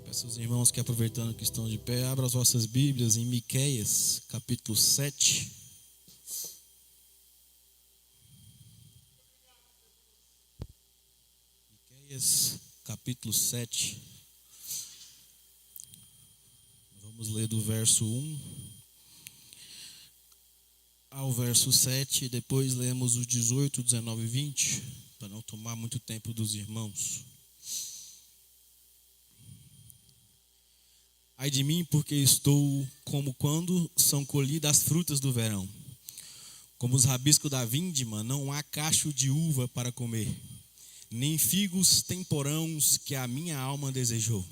Peço aos irmãos que, aproveitando que estão de pé, abram as vossas Bíblias em Miqueias, capítulo 7. Miqueias, capítulo 7. Vamos ler do verso 1 ao verso 7, e depois lemos os 18, 19 e 20, para não tomar muito tempo dos irmãos. Ai de mim, porque estou como quando são colhidas as frutas do verão. Como os rabiscos da vindima, não há cacho de uva para comer, nem figos temporãos que a minha alma desejou.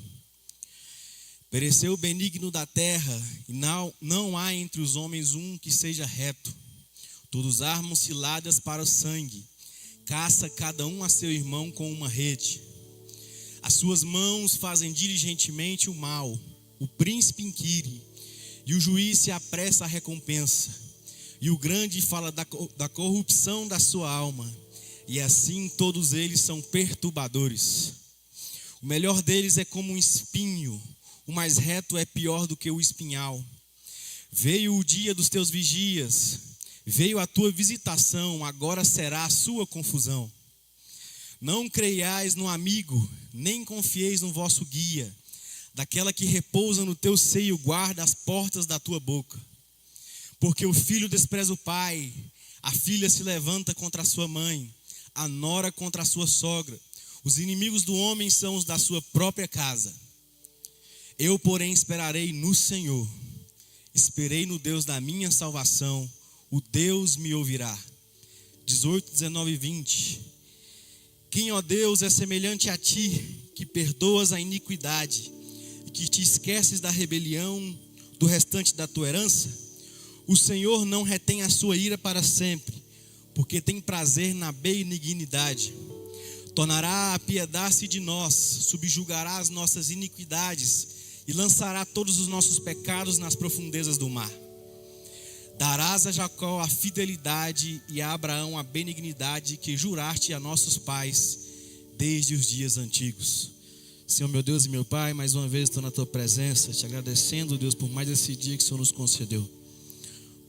Pereceu o benigno da terra, e não há entre os homens um que seja reto. Todos armam ciladas para o sangue, caça cada um a seu irmão com uma rede. As suas mãos fazem diligentemente o mal. O príncipe inquire, e o juiz se apressa à recompensa, e o grande fala da corrupção da sua alma, e assim todos eles são perturbadores. O melhor deles é como um espinho, o mais reto é pior do que o espinhal. Veio o dia dos teus vigias, veio a tua visitação, agora será a sua confusão. Não creiais no amigo, nem confieis no vosso guia. Daquela que repousa no teu seio, guarda as portas da tua boca. Porque o filho despreza o pai, a filha se levanta contra a sua mãe, a nora contra a sua sogra. Os inimigos do homem são os da sua própria casa. Eu, porém, esperarei no Senhor. Esperei no Deus da minha salvação. O Deus me ouvirá. 18, 19 e 20. Quem, ó Deus, é semelhante a ti, que perdoas a iniquidade, que te esqueces da rebelião do restante da tua herança? O Senhor não retém a sua ira para sempre, porque tem prazer na benignidade. Tornará a piedade de nós, subjugará as nossas iniquidades e lançará todos os nossos pecados nas profundezas do mar. Darás a Jacó a fidelidade e a Abraão a benignidade que juraste a nossos pais desde os dias antigos. Senhor, meu Deus e meu Pai, mais uma vez estou na Tua presença, te agradecendo, Deus, por mais esse dia que o Senhor nos concedeu.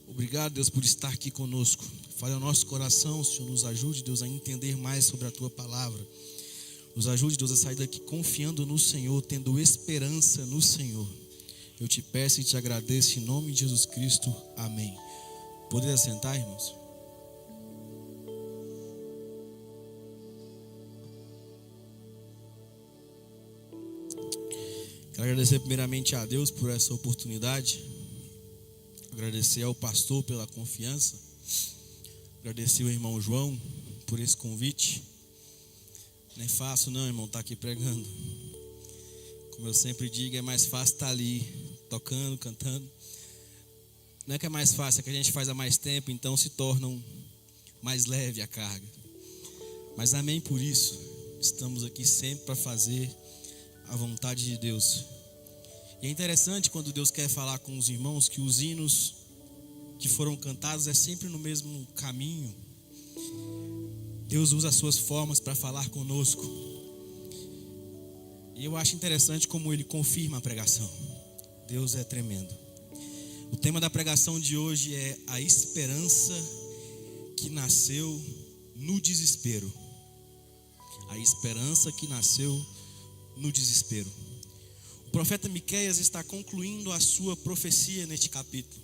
Obrigado, Deus, por estar aqui conosco. Fale ao nosso coração, Senhor, nos ajude, Deus, a entender mais sobre a Tua palavra. Nos ajude, Deus, a sair daqui confiando no Senhor, tendo esperança no Senhor. Eu te peço e te agradeço em nome de Jesus Cristo. Amém. Poder assentar, irmãos? Quero agradecer primeiramente a Deus por essa oportunidade. Agradecer ao pastor pela confiança. Agradecer ao irmão João por esse convite. Não é fácil não, irmão, estar aqui pregando. Como eu sempre digo, é mais fácil estar ali, tocando, cantando. Não é que é mais fácil, é que a gente faz há mais tempo, então se torna mais leve a carga. Mas amém por isso. Estamos aqui sempre para fazer a vontade de Deus. E é interessante quando Deus quer falar com os irmãos que os hinos que foram cantados é sempre no mesmo caminho. Deus usa as suas formas para falar conosco. E eu acho interessante como Ele confirma a pregação. Deus é tremendo. O tema da pregação de hoje é a esperança que nasceu no desespero. A esperança que nasceu no desespero. O profeta Miqueias está concluindo a sua profecia neste capítulo.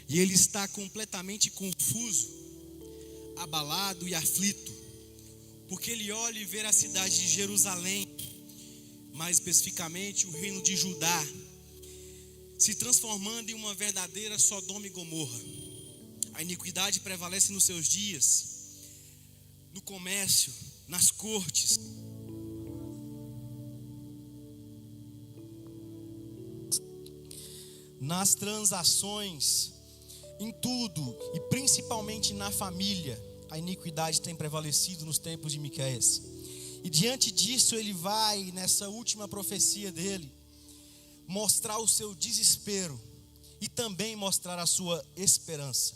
E ele está completamente confuso, abalado e aflito, porque ele olha e vê a cidade de Jerusalém, mais especificamente o reino de Judá, se transformando em uma verdadeira Sodoma e Gomorra. A iniquidade prevalece nos seus dias, no comércio, nas cortes, nas transações, em tudo, e principalmente na família. A iniquidade tem prevalecido nos tempos de Miqueias. E diante disso ele vai, nessa última profecia dele, mostrar o seu desespero e também mostrar a sua esperança.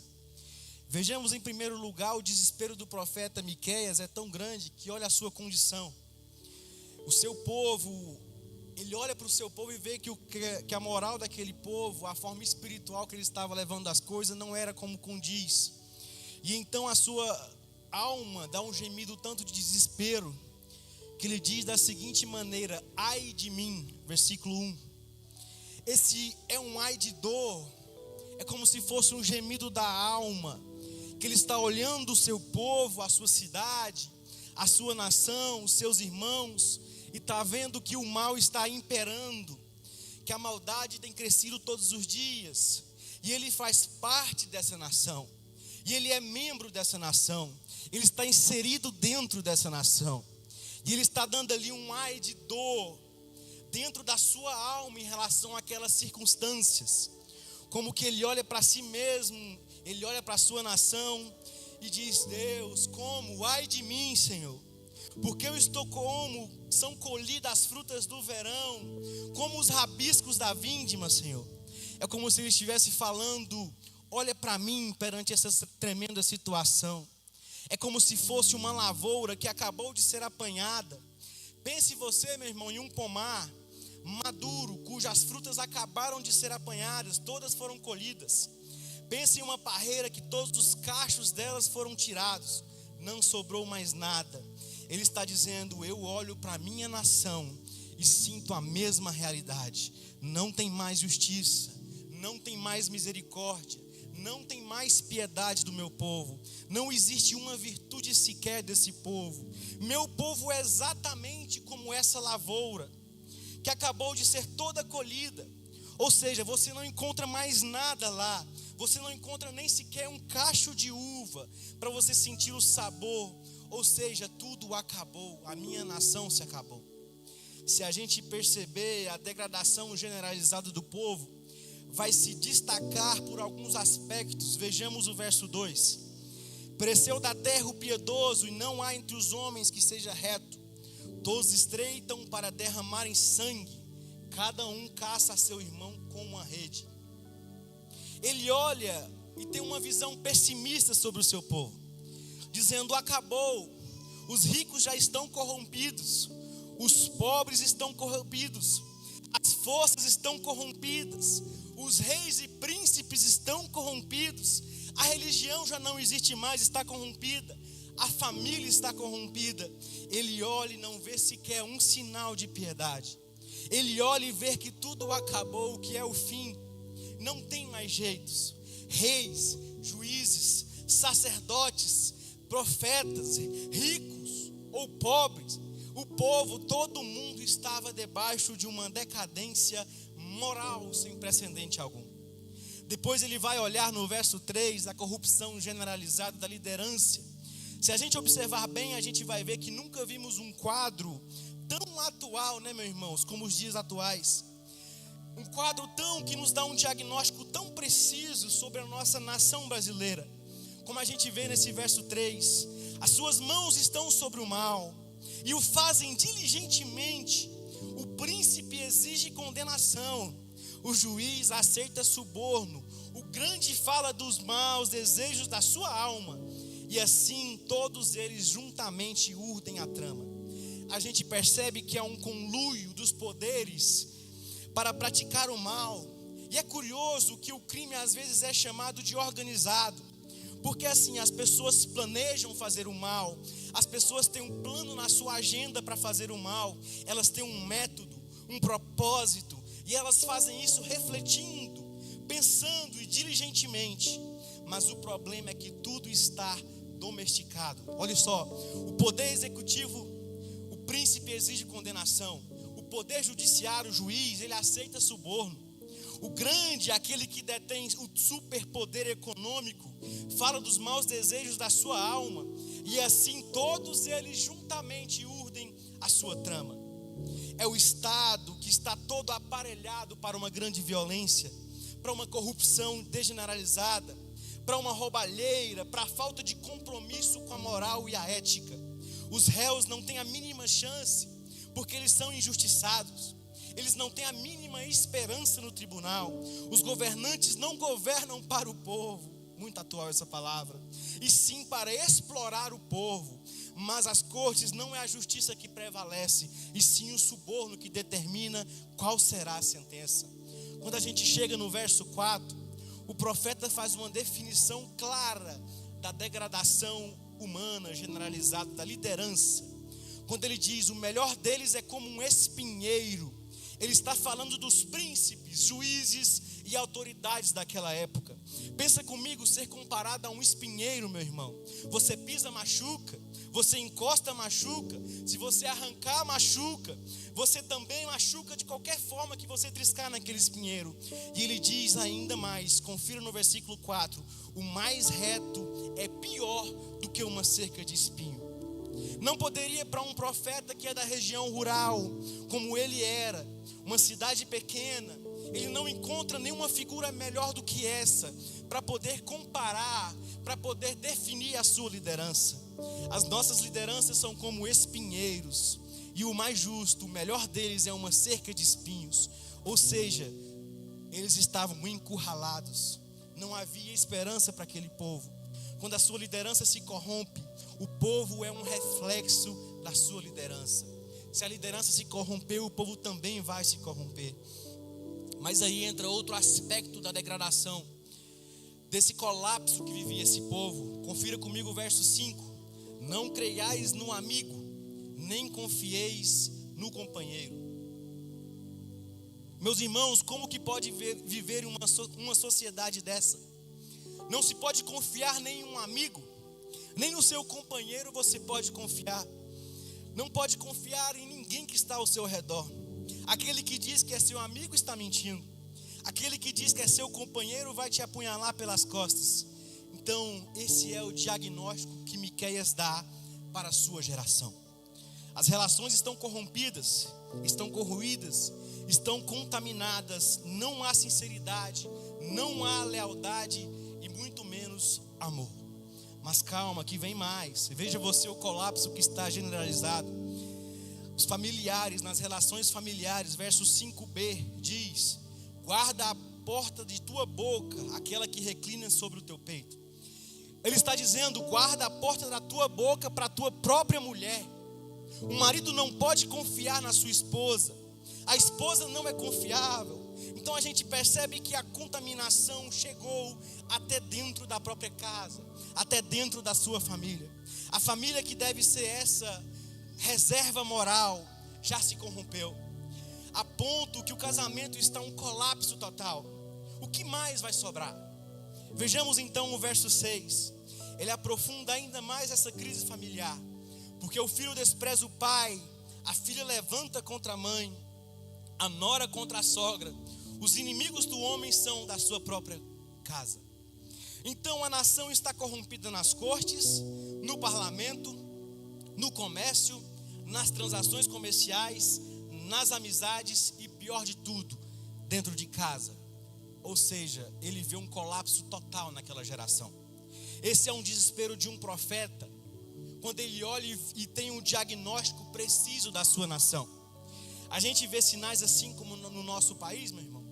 Vejamos em primeiro lugar, o desespero do profeta Miqueias é tão grande que olha a sua condição. O seu povo ele olha para o seu povo e vê que a moral daquele povo, a forma espiritual que ele estava levando as coisas, não era como condiz. E então a sua alma dá um gemido tanto de desespero, que ele diz da seguinte maneira: ai de mim, versículo 1. Esse é um ai de dor, é como se fosse um gemido da alma, que ele está olhando o seu povo, a sua cidade, a sua nação, os seus irmãos, e está vendo que o mal está imperando, que a maldade tem crescido todos os dias, e ele faz parte dessa nação, e ele é membro dessa nação, ele está inserido dentro dessa nação, e ele está dando ali um ai de dor, dentro da sua alma em relação àquelas circunstâncias, como que ele olha para si mesmo, ele olha para a sua nação e diz: Deus, como, ai de mim, Senhor, porque eu estou como são colhidas as frutas do verão, como os rabiscos da vindima, Senhor. É como se ele estivesse falando: olha para mim perante essa tremenda situação. É como se fosse uma lavoura que acabou de ser apanhada. Pense você, meu irmão, em um pomar maduro, cujas frutas acabaram de ser apanhadas, todas foram colhidas. Pense em uma parreira que todos os cachos delas foram tirados, não sobrou mais nada. Ele está dizendo: eu olho para a minha nação e sinto a mesma realidade. Não tem mais justiça, não tem mais misericórdia, não tem mais piedade do meu povo, não existe uma virtude sequer desse povo. Meu povo é exatamente como essa lavoura, que acabou de ser toda colhida. Ou seja, você não encontra mais nada lá, você não encontra nem sequer um cacho de uva, para você sentir o sabor. Ou seja, tudo acabou, a minha nação se acabou. Se a gente perceber a degradação generalizada do povo, vai se destacar por alguns aspectos. Vejamos o verso 2. Pereceu da terra o piedoso, e não há entre os homens que seja reto. Todos estreitam para derramarem sangue, cada um caça a seu irmão com uma rede. Ele olha e tem uma visão pessimista sobre o seu povo, dizendo: acabou, os ricos já estão corrompidos, os pobres estão corrompidos, as forças estão corrompidas, os reis e príncipes estão corrompidos, a religião já não existe mais, está corrompida, a família está corrompida. Ele olha e não vê sequer um sinal de piedade. Ele olha e vê que tudo acabou, que é o fim, não tem mais jeitos. Reis, juízes, sacerdotes, profetas, ricos ou pobres, o povo, todo mundo estava debaixo de uma decadência moral sem precedente algum. Depois ele vai olhar no verso 3 a corrupção generalizada da liderança. Se a gente observar bem, a gente vai ver que nunca vimos um quadro tão atual, né, meus irmãos, como os dias atuais. Um quadro tão que nos dá um diagnóstico tão preciso sobre a nossa nação brasileira. Como a gente vê nesse verso 3, as suas mãos estão sobre o mal e o fazem diligentemente. O príncipe exige condenação, o juiz aceita suborno, o grande fala dos maus desejos da sua alma, e assim todos eles juntamente urdem a trama. A gente percebe que há um conluio dos poderes para praticar o mal. E é curioso que o crime às vezes é chamado de organizado, porque assim as pessoas planejam fazer o mal, as pessoas têm um plano na sua agenda para fazer o mal, elas têm um método, um propósito, e elas fazem isso refletindo, pensando e diligentemente. Mas o problema é que tudo está domesticado. Olha só, o poder executivo, o príncipe exige condenação, o poder judiciário, o juiz, ele aceita suborno. O grande, aquele que detém o superpoder econômico, fala dos maus desejos da sua alma, e assim todos eles juntamente urdem a sua trama. É o Estado que está todo aparelhado para uma grande violência, para uma corrupção degeneralizada, para uma roubalheira, para a falta de compromisso com a moral e a ética. Os réus não têm a mínima chance, porque eles são injustiçados. Eles não têm a mínima esperança no tribunal. Os governantes não governam para o povo, muito atual essa palavra, e sim para explorar o povo. Mas as cortes não é a justiça que prevalece, e sim o suborno que determina qual será a sentença. Quando a gente chega no verso 4, o profeta faz uma definição clara da degradação humana generalizada, da liderança. Quando ele diz: o melhor deles é como um espinheiro, ele está falando dos príncipes, juízes e autoridades daquela época. Pensa comigo, ser comparado a um espinheiro, meu irmão. Você pisa, machuca. Você encosta, machuca. Se você arrancar, machuca. Você também machuca de qualquer forma que você triscar naquele espinheiro. E ele diz ainda mais, confira no versículo 4: o mais reto é pior do que uma cerca de espinho. Não poderia, para um profeta que é da região rural, como ele era, uma cidade pequena, ele não encontra nenhuma figura melhor do que essa para poder comparar, para poder definir a sua liderança. As nossas lideranças são como espinheiros, e o mais justo, o melhor deles é uma cerca de espinhos. Ou seja, eles estavam encurralados, não havia esperança para aquele povo. Quando a sua liderança se corrompe, o povo é um reflexo da sua liderança. Se a liderança se corrompeu, o povo também vai se corromper. Mas aí entra outro aspecto da degradação, desse colapso que vivia esse povo. Confira comigo o verso 5: não creiais no amigo, nem confieis no companheiro. Meus irmãos, como que pode viver uma sociedade dessa? Não se pode confiar nem em um amigo, nem no seu companheiro você pode confiar. Não pode confiar em ninguém que está ao seu redor. Aquele que diz que é seu amigo está mentindo. Aquele que diz que é seu companheiro vai te apunhalar pelas costas. Então, esse é o diagnóstico que Miqueias dá para a sua geração. As relações estão corrompidas, estão corroídas, estão contaminadas. Não há sinceridade, não há lealdade e muito menos amor. Mas calma, que vem mais. Veja você o colapso que está generalizado. Os familiares, nas relações familiares, verso 5b diz: guarda a porta de tua boca, aquela que reclina sobre o teu peito. Ele está dizendo: guarda a porta da tua boca para a tua própria mulher. O marido não pode confiar na sua esposa. A esposa não é confiável. Então a gente percebe que a contaminação chegou até dentro da própria casa, até dentro da sua família. A família que deve ser essa reserva moral já se corrompeu, a ponto que o casamento está um colapso total. O que mais vai sobrar? Vejamos então o verso 6. Ele aprofunda ainda mais essa crise familiar. Porque o filho despreza o pai, a filha levanta contra a mãe, a nora contra a sogra. Os inimigos do homem são da sua própria casa. Então a nação está corrompida nas cortes, no parlamento, no comércio, nas transações comerciais, nas amizades e, pior de tudo, dentro de casa. Ou seja, ele vê um colapso total naquela geração. Esse é um desespero de um profeta, quando ele olha e tem um diagnóstico preciso da sua nação. A gente vê sinais assim como no nosso país, meu irmão.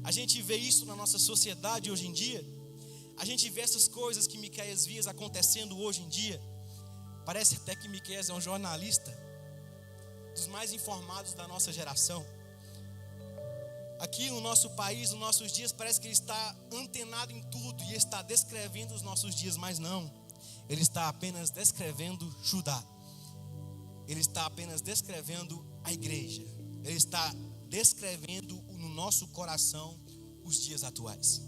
A gente vê isso na nossa sociedade hoje em dia. A gente vê essas coisas que Miqueias via acontecendo hoje em dia. Parece até que Miqueias é um jornalista dos mais informados da nossa geração. Aqui no nosso país, nos nossos dias, parece que ele está antenado em tudo e está descrevendo os nossos dias, mas não. Ele está apenas descrevendo Judá. Ele está apenas descrevendo a igreja. Ele está descrevendo no nosso coração os dias atuais.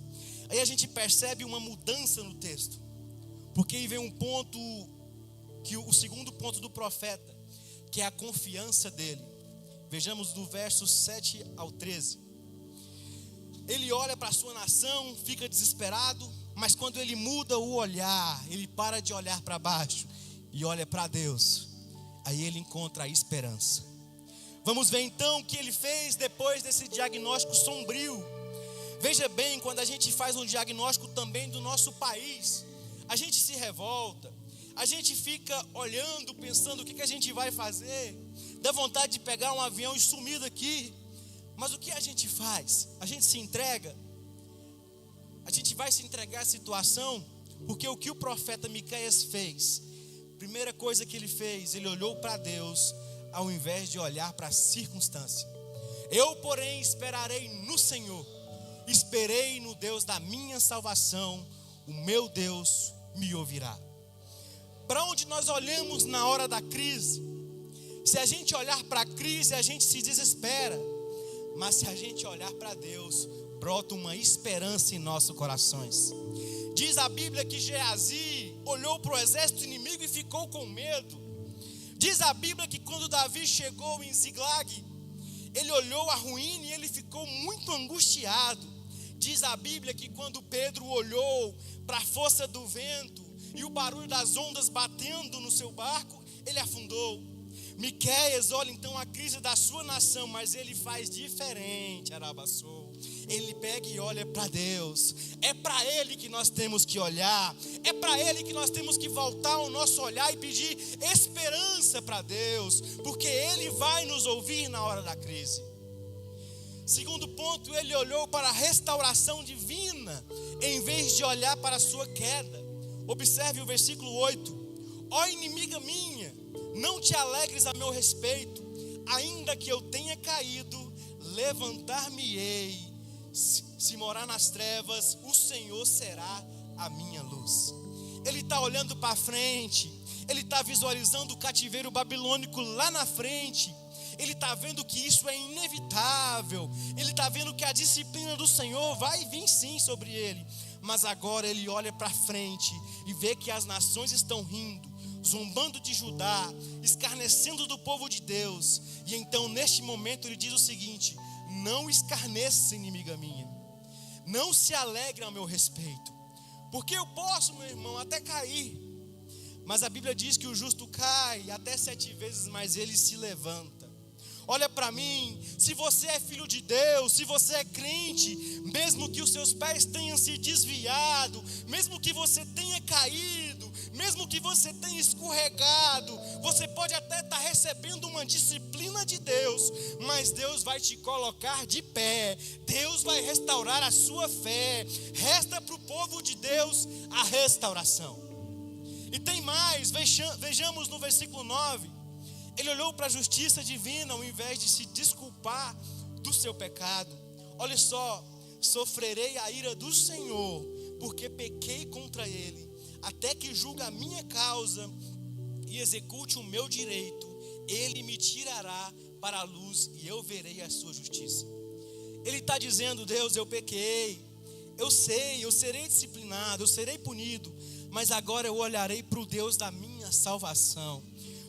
Aí a gente percebe uma mudança no texto, porque aí vem um ponto, que o segundo ponto do profeta, que é a confiança dele. Vejamos do verso 7 ao 13. Ele olha para a sua nação, fica desesperado, mas quando ele muda o olhar, ele para de olhar para baixo e olha para Deus, aí ele encontra a esperança. Vamos ver então o que ele fez depois desse diagnóstico sombrio. Veja bem, quando a gente faz um diagnóstico também do nosso país, a gente se revolta, a gente fica olhando, pensando o que a gente vai fazer, dá vontade de pegar um avião e sumir daqui. Mas o que a gente faz? A gente se entrega. A gente vai se entregar à situação, porque o que o profeta Miqueias fez Primeira coisa que ele fez, ele olhou para Deus ao invés de olhar para a circunstância. Eu, porém, esperarei no Senhor, esperei no Deus da minha salvação, o meu Deus me ouvirá. Para onde nós olhamos na hora da crise? Se a gente olhar para a crise, a gente se desespera. Mas se a gente olhar para Deus, brota uma esperança em nossos corações. Diz a Bíblia que Geazi olhou para o exército inimigo e ficou com medo. Diz a Bíblia que quando Davi chegou em Ziglag, ele olhou a ruína e ele ficou muito angustiado. Diz a Bíblia que quando Pedro olhou para a força do vento e o barulho das ondas batendo no seu barco, ele afundou. Miqueias olha então a crise da sua nação, mas ele faz diferente, Arabaçou. Ele pega e olha para Deus. É para Ele que nós temos que olhar. É para Ele que nós temos que voltar o nosso olhar e pedir esperança para Deus, porque Ele vai nos ouvir na hora da crise. Segundo ponto, ele olhou para a restauração divina, em vez de olhar para a sua queda. Observe o versículo 8. Ó inimiga minha, não te alegres a meu respeito, ainda que eu tenha caído, levantar-me-ei. Se morar nas trevas, o Senhor será a minha luz. Ele está olhando para frente, ele está visualizando o cativeiro babilônico lá na frente. Ele está vendo que isso é inevitável. Ele está vendo que a disciplina do Senhor vai vir sim sobre ele. Mas agora ele olha para frente e vê que as nações estão rindo, zombando de Judá, escarnecendo do povo de Deus. E então neste momento ele diz o seguinte: não escarneça, inimiga minha, não se alegre ao meu respeito, porque eu posso, meu irmão, até cair, mas a Bíblia diz que o justo cai até 7 vezes, mas ele se levanta. Olha para mim, se você é filho de Deus, se você é crente, mesmo que os seus pés tenham se desviado, mesmo que você tenha caído, mesmo que você tenha escorregado, você pode até estar recebendo uma disciplina de Deus, mas Deus vai te colocar de pé, Deus vai restaurar a sua fé. Resta para o povo de Deus a restauração. E tem mais, vejamos no versículo 9. Ele olhou para a justiça divina ao invés de se desculpar do seu pecado. Olha só, sofrerei a ira do Senhor, porque pequei contra Ele, até que julgue a minha causa e execute o meu direito. Ele me tirará para a luz e eu verei a sua justiça. Ele está dizendo: Deus, eu pequei, eu sei, eu serei disciplinado, eu serei punido, mas agora eu olharei para o Deus da minha salvação,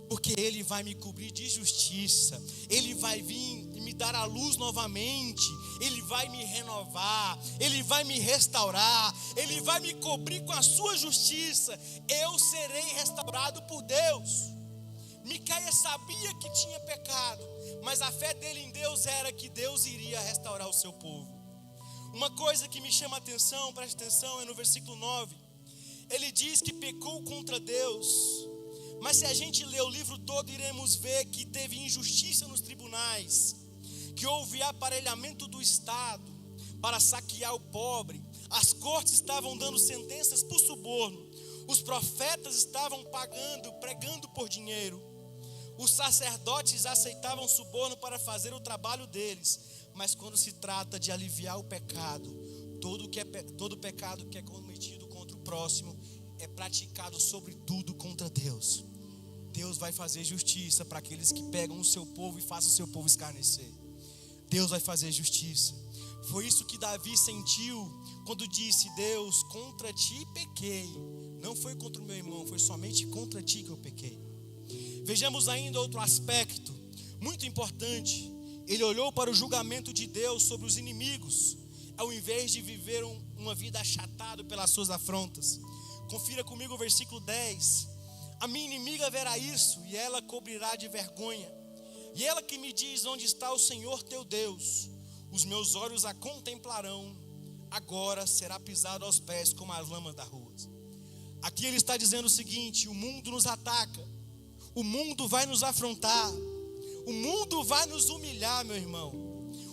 porque Ele vai me cobrir de justiça, Ele vai vir e me dar a luz novamente, Ele vai me renovar, Ele vai me restaurar, Ele vai me cobrir com a sua justiça. Eu serei restaurado por Deus. Miqueias sabia que tinha pecado, mas a fé dele em Deus era que Deus iria restaurar o seu povo. Uma coisa que me chama a atenção, preste atenção, é no versículo 9. Ele diz que pecou contra Deus. Mas se a gente ler o livro todo, iremos ver que teve injustiça nos tribunais, que houve aparelhamento do Estado para saquear o pobre, as cortes estavam dando sentenças por suborno, os profetas estavam pregando por dinheiro, os sacerdotes aceitavam suborno para fazer o trabalho deles. Mas quando se trata de aliviar o pecado, todo pecado que é cometido contra o próximo é praticado sobretudo contra Deus. Deus vai fazer justiça para aqueles que pegam o seu povo e fazem o seu povo escarnecer. Deus vai fazer justiça. Foi isso que Davi sentiu quando disse: Deus, contra ti pequei. Não foi contra o meu irmão, foi somente contra ti que eu pequei. Vejamos ainda outro aspecto muito importante. Ele olhou para o julgamento de Deus sobre os inimigos, ao invés de viver uma vida achatada pelas suas afrontas. Confira comigo o versículo 10. A minha inimiga verá isso, e ela cobrirá de vergonha. E ela que me diz: onde está o Senhor teu Deus? Os meus olhos a contemplarão, agora será pisado aos pés como as lamas da rua. Aqui ele está dizendo o seguinte: o mundo nos ataca, o mundo vai nos afrontar, o mundo vai nos humilhar, meu irmão.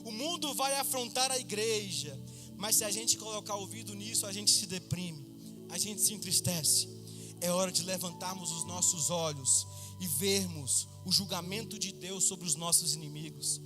O mundo vai afrontar a igreja, mas se a gente colocar ouvido nisso, a gente se deprime, a gente se entristece. é hora de levantarmos os nossos olhos e vermos o julgamento de Deus sobre os nossos inimigos.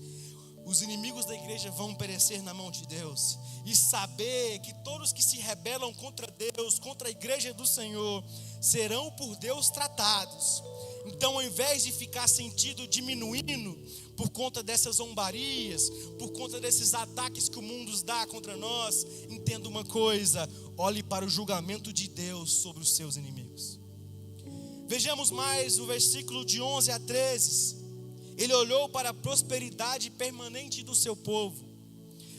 Os inimigos da igreja vão perecer na mão de Deus. E saber que todos que se rebelam contra Deus, contra a igreja do Senhor, serão por Deus tratados. Então, ao invés de ficar sentido diminuindo por conta dessas zombarias, por conta desses ataques que o mundo nos dá contra nós, entenda uma coisa: olhe para o julgamento de Deus sobre os seus inimigos. Vejamos mais o versículo de 11 a 13. Ele olhou para a prosperidade permanente do seu povo,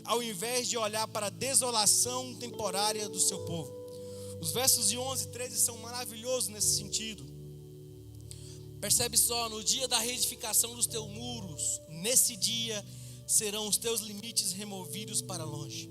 ao invés de olhar para a desolação temporária do seu povo. Os versos de 11 e 13 são maravilhosos nesse sentido. Percebe só: no dia da reedificação dos teus muros, nesse dia serão os teus limites removidos para longe.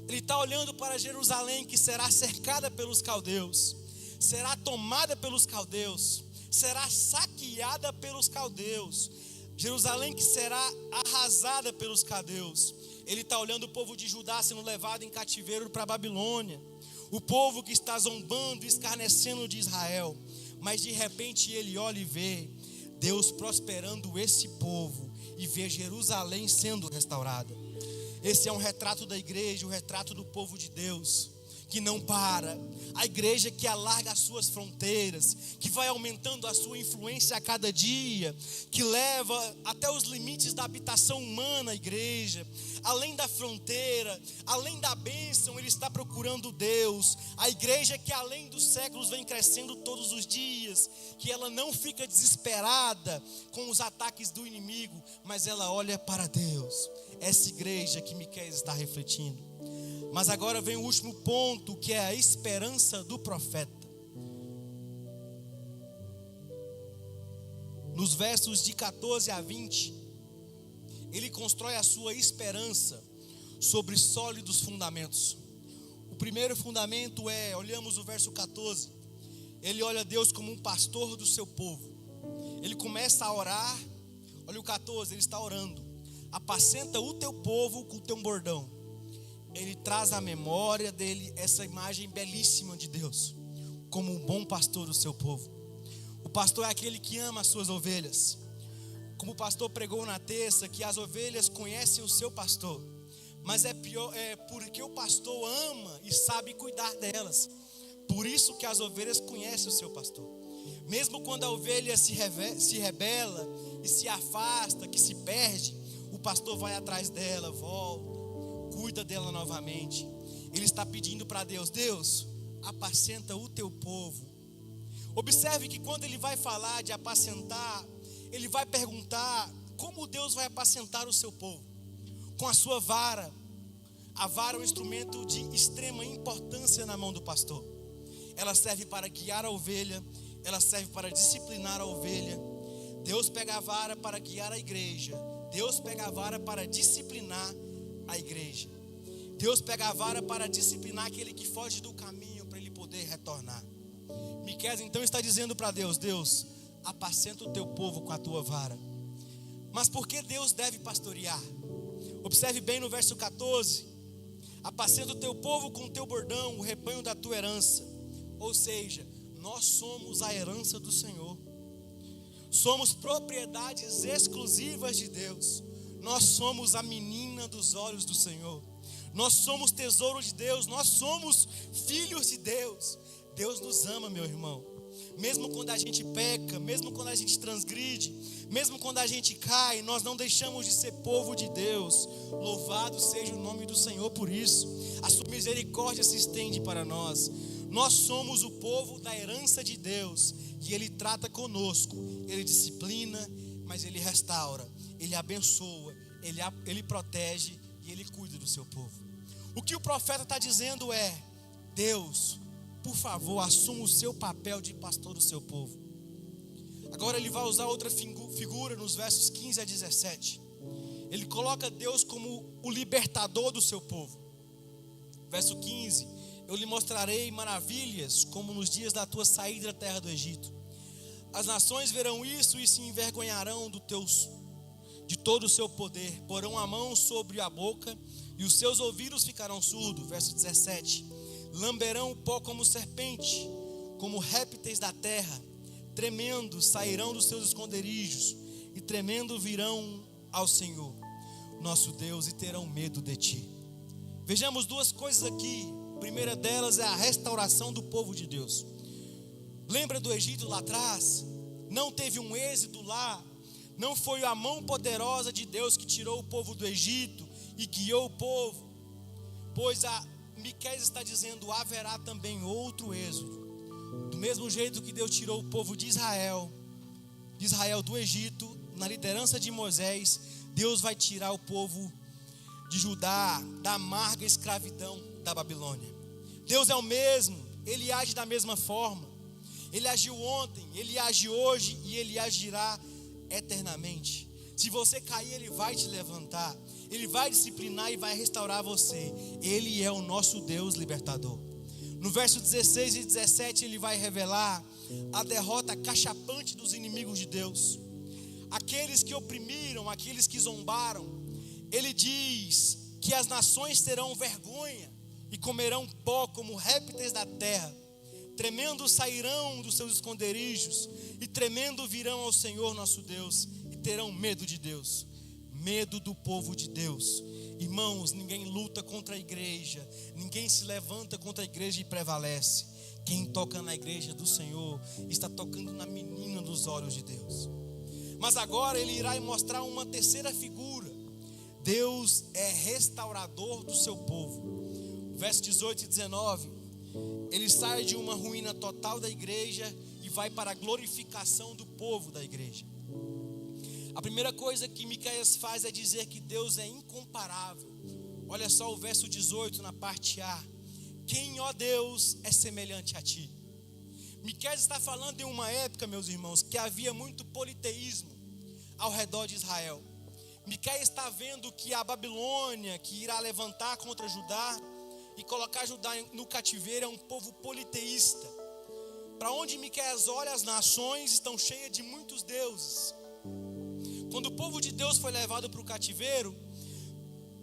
Ele está olhando para Jerusalém, que será cercada pelos caldeus, será tomada pelos caldeus, será saqueada pelos caldeus. Jerusalém que será arrasada pelos caldeus. Ele está olhando o povo de Judá sendo levado em cativeiro para a Babilônia, o povo que está zombando e escarnecendo de Israel. Mas de repente ele olha e vê Deus prosperando esse povo, e vê Jerusalém sendo restaurada. Esse é um retrato da igreja, um retrato do povo de Deus, que não para, a igreja que alarga as suas fronteiras, que vai aumentando a sua influência a cada dia, que leva até os limites da habitação humana a igreja, além da fronteira, além da bênção. Ele está procurando Deus, a igreja que além dos séculos vem crescendo todos os dias, que ela não fica desesperada com os ataques do inimigo, mas ela olha para Deus. Essa igreja que Miqueias está refletindo. Mas agora vem o último ponto, que é a esperança do profeta. Nos versos de 14 a 20, ele constrói a sua esperança sobre sólidos fundamentos. O primeiro fundamento é, olhamos o verso 14, ele olha Deus como um pastor do seu povo. Ele começa a orar, olha o 14, ele está orando: apacenta o teu povo com o teu bordão. Ele traz à memória dele essa imagem belíssima de Deus, como um bom pastor do seu povo. O pastor é aquele que ama as suas ovelhas. Como o pastor pregou na terça, que as ovelhas conhecem o seu pastor, mas é porque o pastor ama e sabe cuidar delas. Por isso que as ovelhas conhecem o seu pastor. Mesmo quando a ovelha se rebela e se afasta, que se perde, o pastor vai atrás dela, volta, cuida dela novamente. Ele está pedindo para Deus: Deus, apacenta o teu povo. Observe que quando ele vai falar de apacentar, ele vai perguntar como Deus vai apacentar o seu povo. Com a sua vara. A vara é um instrumento de extrema importância na mão do pastor. Ela serve para guiar a ovelha, ela serve para disciplinar a ovelha. Deus pega a vara para guiar a igreja, Deus pega a vara para disciplinar a igreja. Deus pega a vara para disciplinar aquele que foge do caminho, para ele poder retornar. Miqueias então está dizendo para Deus: Deus, apacenta o teu povo com a tua vara. Mas por que Deus deve pastorear? Observe bem no verso 14: apacenta o teu povo com o teu bordão, o rebanho da tua herança. Ou seja, nós somos a herança do Senhor. Somos propriedades exclusivas de Deus. Nós somos a menina dos olhos do Senhor. Nós somos tesouro de Deus. Nós somos filhos de Deus. Deus nos ama, meu irmão. Mesmo quando a gente peca, mesmo quando a gente transgride, mesmo quando a gente cai, nós não deixamos de ser povo de Deus. Louvado seja o nome do Senhor por isso. A sua misericórdia se estende para nós. Nós somos o povo da herança de Deus, e Ele trata conosco. Ele disciplina, mas Ele restaura, Ele abençoa, Ele protege e Ele cuida do seu povo. O que o profeta está dizendo é: Deus, por favor, assuma o seu papel de pastor do seu povo. Agora ele vai usar outra figura nos versos 15 a 17. Ele coloca Deus como o libertador do seu povo. Verso 15: eu lhe mostrarei maravilhas como nos dias da tua saída da terra do Egito. As nações verão isso e se envergonharão de todo o seu poder. Porão a mão sobre a boca e os seus ouvidos ficarão surdos. Verso 17: lamberão o pó como serpente, como répteis da terra, tremendo sairão dos seus esconderijos, e tremendo virão ao Senhor, nosso Deus, e terão medo de ti. Vejamos duas coisas aqui. A primeira delas é a restauração do povo de Deus. Lembra do Egito lá atrás? Não teve um êxodo lá. Não foi a mão poderosa de Deus que tirou o povo do Egito e guiou o povo. Pois Miqueias está dizendo, haverá também outro êxodo. Do mesmo jeito que Deus tirou o povo de Israel do Egito, na liderança de Moisés, Deus vai tirar o povo de Judá da amarga escravidão da Babilônia. Deus é o mesmo, Ele age da mesma forma. Ele agiu ontem, Ele age hoje e Ele agirá eternamente. Se você cair, Ele vai te levantar, Ele vai disciplinar e vai restaurar você. Ele é o nosso Deus libertador. No verso 16 e 17 Ele vai revelar a derrota cachapante dos inimigos de Deus, aqueles que oprimiram, aqueles que zombaram. Ele diz que as nações terão vergonha e comerão pó como répteis da terra. Tremendo sairão dos seus esconderijos e tremendo virão ao Senhor nosso Deus e terão medo de Deus. Medo do povo de Deus. Irmãos, ninguém luta contra a igreja, ninguém se levanta contra a igreja e prevalece. Quem toca na igreja do Senhor está tocando na menina dos olhos de Deus. Mas agora Ele irá mostrar uma terceira figura. Deus é restaurador do seu povo. Verso 18 e 19, Ele sai de uma ruína total da igreja e vai para a glorificação do povo da igreja. A primeira coisa que Miqueias faz é dizer que Deus é incomparável. Olha só o verso 18 na parte A. Quem, ó Deus, é semelhante a ti? Miqueias está falando em uma época, meus irmãos, que havia muito politeísmo ao redor de Israel. Miqueias está vendo que a Babilônia, que irá levantar contra Judá e colocar Judá no cativeiro, é um povo politeísta. Para onde Miqueias olha, as nações estão cheias de muitos deuses. Quando o povo de Deus foi levado para o cativeiro,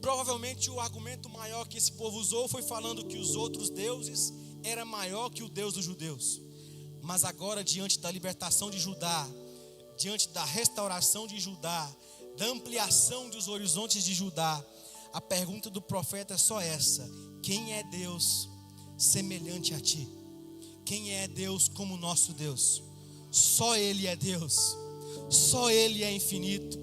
provavelmente o argumento maior que esse povo usou foi falando que os outros deuses eram maior que o Deus dos judeus. Mas agora, diante da libertação de Judá, diante da restauração de Judá, da ampliação dos horizontes de Judá, a pergunta do profeta é só essa: quem é Deus semelhante a ti? Quem é Deus como nosso Deus? Só Ele é Deus, só Ele é infinito,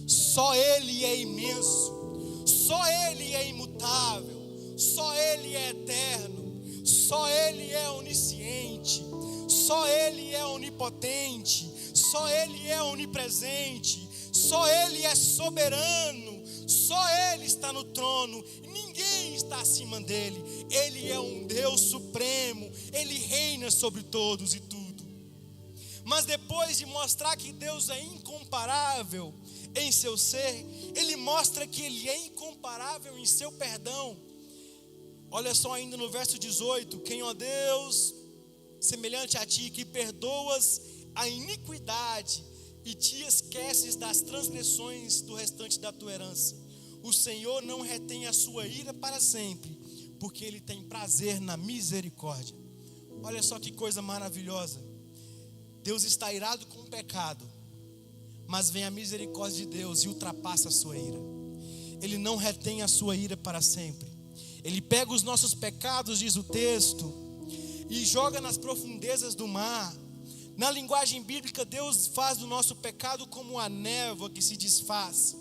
só Ele é imenso, só Ele é imutável, só Ele é eterno, só Ele é onisciente, só Ele é onipotente, só Ele é onipresente, só Ele é soberano, só Ele está no trono, ninguém está acima dele. Ele é um Deus supremo, Ele reina sobre todos e tudo. Mas depois de mostrar que Deus é incomparável em seu ser, Ele mostra que Ele é incomparável em seu perdão. Olha só ainda no verso 18: quem, ó Deus, semelhante a ti, que perdoas a iniquidade e te esqueces das transgressões do restante da tua herança. O Senhor não retém a sua ira para sempre, porque Ele tem prazer na misericórdia. Olha só que coisa maravilhosa. Deus está irado com o pecado, mas vem a misericórdia de Deus e ultrapassa a sua ira. Ele não retém a sua ira para sempre. Ele pega os nossos pecados, diz o texto, e joga nas profundezas do mar. Na linguagem bíblica, Deus faz do nosso pecado como a névoa que se desfaz.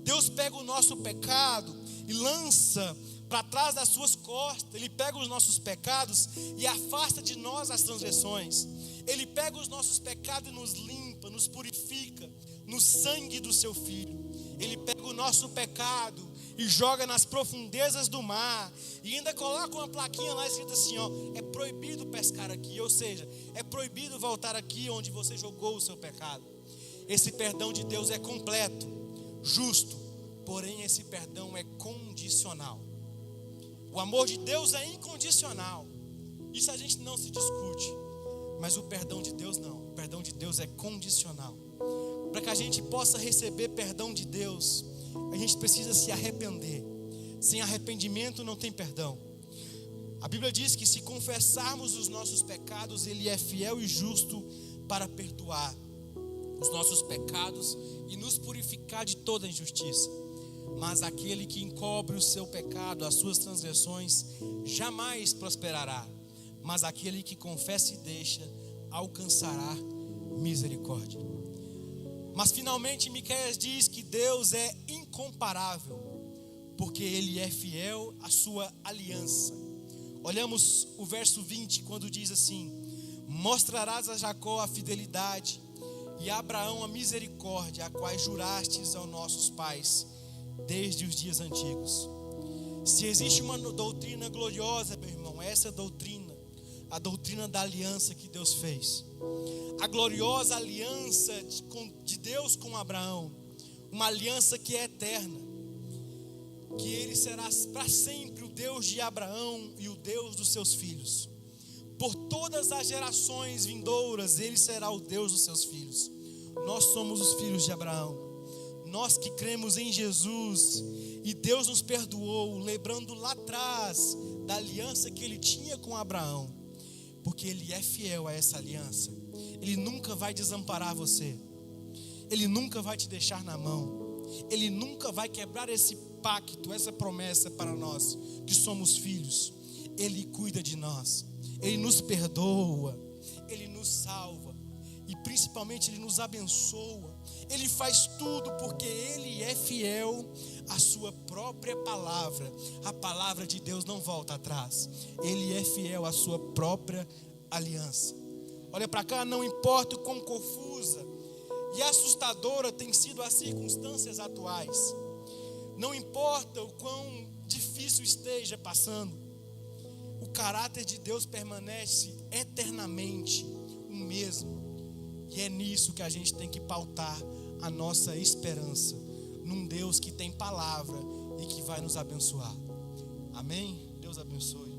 Deus pega o nosso pecado e lança para trás das suas costas. Ele pega os nossos pecados e afasta de nós as transgressões. Ele pega os nossos pecados e nos limpa, nos purifica no sangue do seu Filho. Ele pega o nosso pecado e joga nas profundezas do mar, e ainda coloca uma plaquinha lá escrita assim, ó: é proibido pescar aqui, ou seja, é proibido voltar aqui onde você jogou o seu pecado. Esse perdão de Deus é completo, justo, porém esse perdão é condicional. O amor de Deus é incondicional, isso a gente não se discute, mas o perdão de Deus não. O perdão de Deus é condicional. Para que a gente possa receber perdão de Deus, a gente precisa se arrepender. Sem arrependimento não tem perdão. A Bíblia diz que se confessarmos os nossos pecados, Ele é fiel e justo para perdoar os nossos pecados e nos purificar de toda injustiça. Mas aquele que encobre o seu pecado, as suas transgressões, jamais prosperará. Mas aquele que confessa e deixa, alcançará misericórdia. Mas finalmente Miqueias diz que Deus é incomparável, porque Ele é fiel à sua aliança. Olhamos o verso 20, quando diz assim: mostrarás a Jacó a fidelidade e a Abraão a misericórdia, a quais jurastes aos nossos pais desde os dias antigos. Se existe uma doutrina gloriosa, meu irmão, essa doutrina, a doutrina da aliança que Deus fez, a gloriosa aliança de Deus com Abraão, uma aliança que é eterna, que Ele será para sempre o Deus de Abraão e o Deus dos seus filhos. Por todas as gerações vindouras, Ele será o Deus dos seus filhos. Nós somos os filhos de Abraão. Nós que cremos em Jesus, e Deus nos perdoou, lembrando lá atrás da aliança que Ele tinha com Abraão, porque Ele é fiel a essa aliança. Ele nunca vai desamparar você, Ele nunca vai te deixar na mão, Ele nunca vai quebrar esse pacto, essa promessa para nós que somos filhos. Ele cuida de nós, Ele nos perdoa, Ele nos salva e principalmente Ele nos abençoa. Ele faz tudo porque Ele é fiel à sua própria palavra. A palavra de Deus não volta atrás. Ele é fiel à sua própria aliança. Olha para cá, não importa o quão confusa e assustadora tem sido as circunstâncias atuais, não importa o quão difícil esteja passando, o caráter de Deus permanece eternamente o mesmo. E é nisso que a gente tem que pautar a nossa esperança, num Deus que tem palavra e que vai nos abençoar. Amém? Deus abençoe.